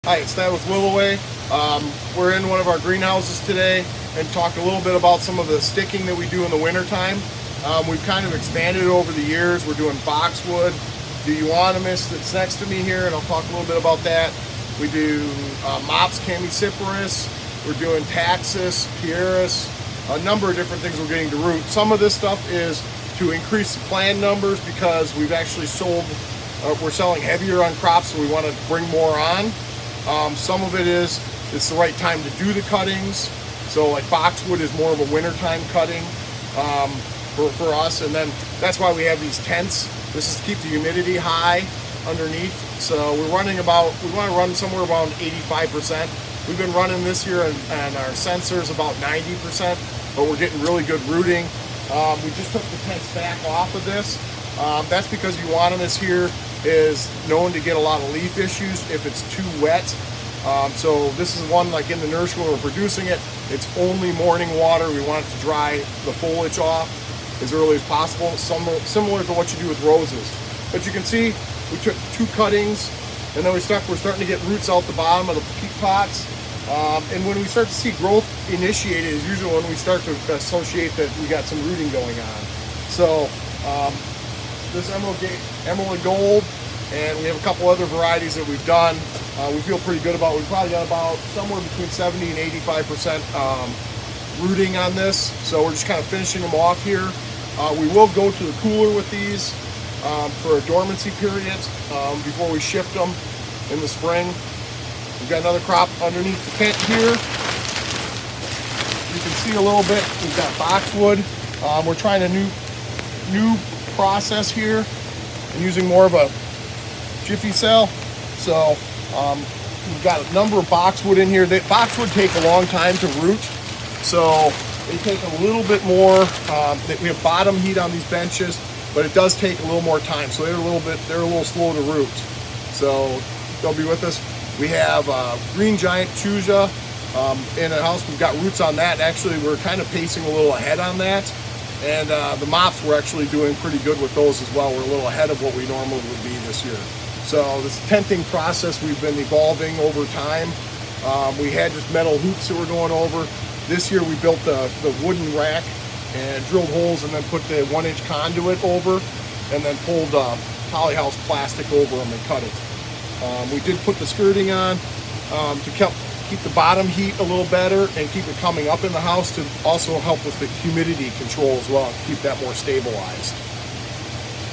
Hi, it's Thad with Willoway. We're in one of our greenhouses today and talk a little bit about some of the sticking that we do in the wintertime. We've kind of expanded over the years. We're doing boxwood, the euonymus that's next to me here, and I'll talk a little bit about that. We do mops chamaecyparis, we're doing taxus, pieris, a number of different things we're getting to root. Some of this stuff is to increase the plant numbers because we've actually sold, we're selling heavier on crops, so we want to bring more on. Some of it is it's the right time to do the cuttings. So like boxwood is more of a wintertime cutting for us, and then that's why we have these tents. This is to keep the humidity high underneath. So we're running about, we want to run somewhere around 85%. We've been running this year and our sensors about 90%, but we're getting really good rooting. We just took the tents back off of this. That's because euonymus here is known to get a lot of leaf issues if it's too wet. So this is one like in the nursery where we're producing it. It's only morning water. We want it to dry the foliage off as early as possible, similar to what you do with roses. But you can see we took 2 cuttings and then we're starting to get roots out the bottom of the peat pots. And when we start to see growth initiated is usually when we start to associate that we got some rooting going on. So this emerald gold, and we have a couple other varieties that we've done. We feel pretty good about. We've probably got about somewhere between 70 and 85% rooting on this. So we're just kind of finishing them off here. We will go to the cooler with these for a dormancy period before we shift them in the spring. We've got another crop underneath the tent here. You can see a little bit. We've got boxwood. We're trying a new process here and using more of a jiffy cell. So we've got a number of boxwood in here. Boxwood take a long time to root, so they take a little bit more. We have bottom heat on these benches, but it does take a little more time. So they're a little slow to root. So they'll be with us. We have green giant chusha in the house. We've got roots on that. Actually, we're kind of pacing a little ahead on that. And the mops, we're actually doing pretty good with those as well. We're a little ahead of what we normally would be this year. So this tenting process, we've been evolving over time. We had just metal hoops that we're going over. This year we built the wooden rack and drilled holes and then put the 1-inch conduit over and then pulled polyhouse plastic over them and cut it. We did put the skirting on to keep the bottom heat a little better and keep it coming up in the house to also help with the humidity control as well, keep that more stabilized.